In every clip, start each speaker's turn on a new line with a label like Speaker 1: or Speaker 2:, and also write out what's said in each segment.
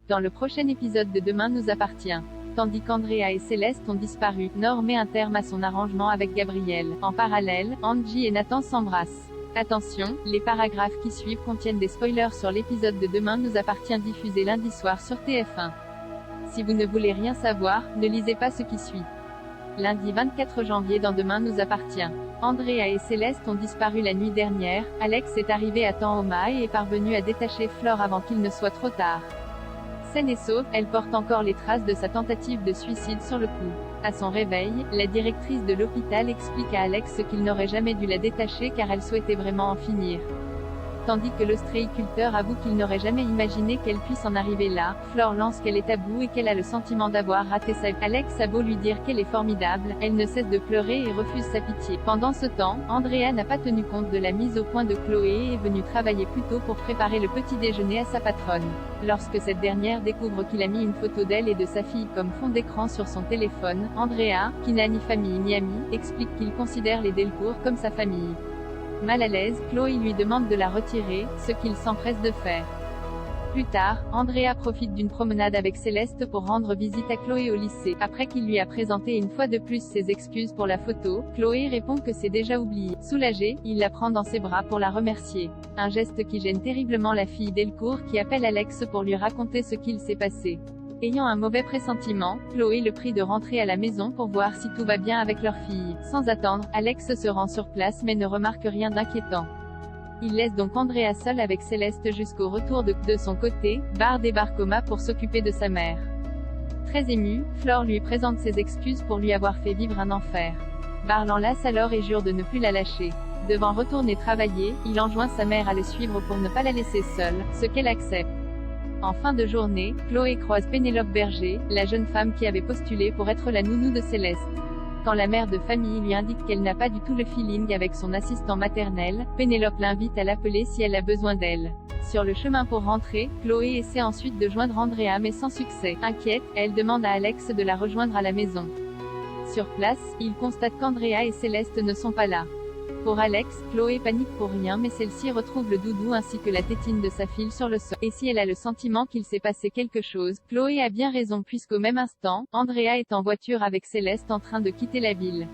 Speaker 1: Dans le prochain épisode de Demain nous appartient. Tandis qu'Andrea et Céleste ont disparu, Nor met un terme à son arrangement avec Gabriel. En parallèle, Angie et Nathan s'embrassent. Attention, les paragraphes qui suivent contiennent des spoilers sur l'épisode de Demain nous appartient diffusé lundi soir sur TF1. Si vous ne voulez rien savoir, ne lisez pas ce qui suit. Lundi 24 janvier dans Demain nous appartient. Andrea et Céleste ont disparu la nuit dernière, Alex est arrivé à temps au MA et est parvenu à détacher Flore avant qu'il ne soit trop tard. Saine et sauve, elle porte encore les traces de sa tentative de suicide sur le coup. À son réveil, la directrice de l'hôpital explique à Alex qu'il n'aurait jamais dû la détacher car elle souhaitait vraiment en finir. Tandis que l'ostréiculteur avoue qu'il n'aurait jamais imaginé qu'elle puisse en arriver là, Flore lance qu'elle est à bout et qu'elle a le sentiment d'avoir raté sa vie. Alex a beau lui dire qu'elle est formidable, elle ne cesse de pleurer et refuse sa pitié. Pendant ce temps, Andrea n'a pas tenu compte de la mise au point de Chloé et est venue travailler plus tôt pour préparer le petit déjeuner à sa patronne. Lorsque cette dernière découvre qu'il a mis une photo d'elle et de sa fille comme fond d'écran sur son téléphone, Andrea, qui n'a ni famille ni amis, explique qu'il considère les Delcourt comme sa famille. Mal à l'aise, Chloé lui demande de la retirer, ce qu'il s'empresse de faire. Plus tard, Andrea profite d'une promenade avec Céleste pour rendre visite à Chloé au lycée. Après qu'il lui a présenté une fois de plus ses excuses pour la photo, Chloé répond que c'est déjà oublié. Soulagé, il la prend dans ses bras pour la remercier. Un geste qui gêne terriblement la fille Delcourt qui appelle Alex pour lui raconter ce qu'il s'est passé. Ayant un mauvais pressentiment, Chloé le prie de rentrer à la maison pour voir si tout va bien avec leur fille. Sans attendre, Alex se rend sur place mais ne remarque rien d'inquiétant. Il laisse donc Andrea seule avec Céleste jusqu'au retour de son côté, Barr débarque au MA pour s'occuper de sa mère. Très ému, Flore lui présente ses excuses pour lui avoir fait vivre un enfer. Barr l'enlace alors et jure de ne plus la lâcher. Devant retourner travailler, il enjoint sa mère à le suivre pour ne pas la laisser seule, ce qu'elle accepte. En fin de journée, Chloé croise Pénélope Berger, la jeune femme qui avait postulé pour être la nounou de Céleste. Quand la mère de famille lui indique qu'elle n'a pas du tout le feeling avec son assistant maternel, Pénélope l'invite à l'appeler si elle a besoin d'elle. Sur le chemin pour rentrer, Chloé essaie ensuite de joindre Andrea mais sans succès. Inquiète, elle demande à Alex de la rejoindre à la maison. Sur place, il constate qu'Andrea et Céleste ne sont pas là. Pour Alex, Chloé panique pour rien mais celle-ci retrouve le doudou ainsi que la tétine de sa fille sur le sol. Et si elle a le sentiment qu'il s'est passé quelque chose, Chloé a bien raison puisqu'au même instant, Andrea est en voiture avec Céleste en train de quitter la ville.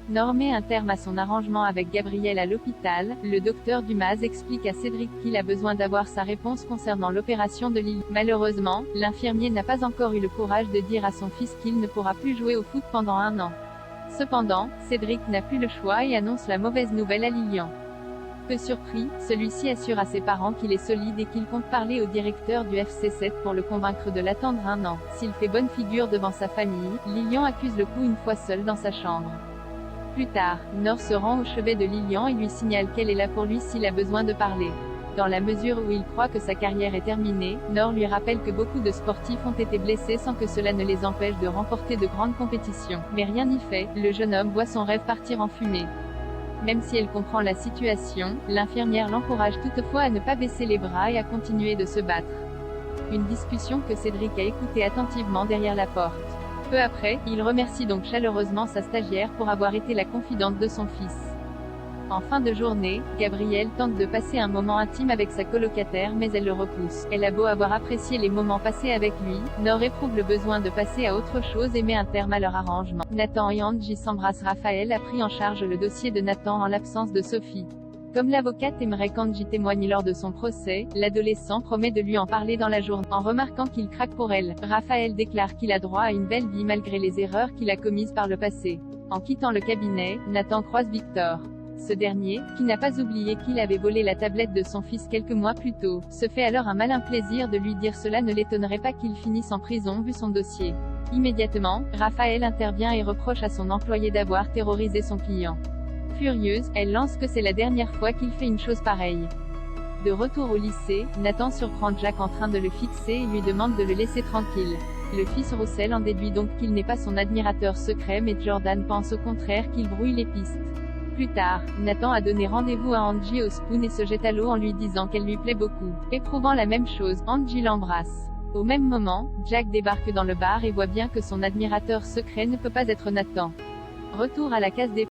Speaker 1: Nor met un terme à son arrangement avec Gabriel à l'hôpital, le docteur Dumas explique à Cédric qu'il a besoin d'avoir sa réponse concernant l'opération de Lily. Malheureusement, l'infirmier n'a pas encore eu le courage de dire à son fils qu'il ne pourra plus jouer au foot pendant 1 an. Cependant, Cédric n'a plus le choix et annonce la mauvaise nouvelle à Lilian. Peu surpris, celui-ci assure à ses parents qu'il est solide et qu'il compte parler au directeur du FC7 pour le convaincre de l'attendre 1 an. S'il fait bonne figure devant sa famille, Lilian accuse le coup une fois seul dans sa chambre. Plus tard, Nor se rend au chevet de Lilian et lui signale qu'elle est là pour lui s'il a besoin de parler. Dans la mesure où il croit que sa carrière est terminée, Nor lui rappelle que beaucoup de sportifs ont été blessés sans que cela ne les empêche de remporter de grandes compétitions. Mais rien n'y fait, le jeune homme voit son rêve partir en fumée. Même si elle comprend la situation, l'infirmière l'encourage toutefois à ne pas baisser les bras et à continuer de se battre. Une discussion que Cédric a écoutée attentivement derrière la porte. Peu après, il remercie donc chaleureusement sa stagiaire pour avoir été la confidente de son fils. En fin de journée, Gabriel tente de passer un moment intime avec sa colocataire mais elle le repousse. Elle a beau avoir apprécié les moments passés avec lui, Nor éprouve le besoin de passer à autre chose et met un terme à leur arrangement. Nathan et Angie s'embrassent. Raphaël a pris en charge le dossier de Nathan en l'absence de Sophie. Comme l'avocate aimerait qu'Angie témoigne lors de son procès, l'adolescent promet de lui en parler dans la journée. En remarquant qu'il craque pour elle, Raphaël déclare qu'il a droit à une belle vie malgré les erreurs qu'il a commises par le passé. En quittant le cabinet, Nathan croise Victor. Ce dernier, qui n'a pas oublié qu'il avait volé la tablette de son fils quelques mois plus tôt, se fait alors un malin plaisir de lui dire cela ne l'étonnerait pas qu'il finisse en prison vu son dossier. Immédiatement, Raphaël intervient et reproche à son employé d'avoir terrorisé son client. Furieuse, elle lance que c'est la dernière fois qu'il fait une chose pareille. De retour au lycée, Nathan surprend Jack en train de le fixer et lui demande de le laisser tranquille. Le fils Roussel en déduit donc qu'il n'est pas son admirateur secret mais Jordan pense au contraire qu'il brouille les pistes. Plus tard, Nathan a donné rendez-vous à Angie au Spoon et se jette à l'eau en lui disant qu'elle lui plaît beaucoup. Éprouvant la même chose, Angie l'embrasse. Au même moment, Jack débarque dans le bar et voit bien que son admirateur secret ne peut pas être Nathan. Retour à la case départ.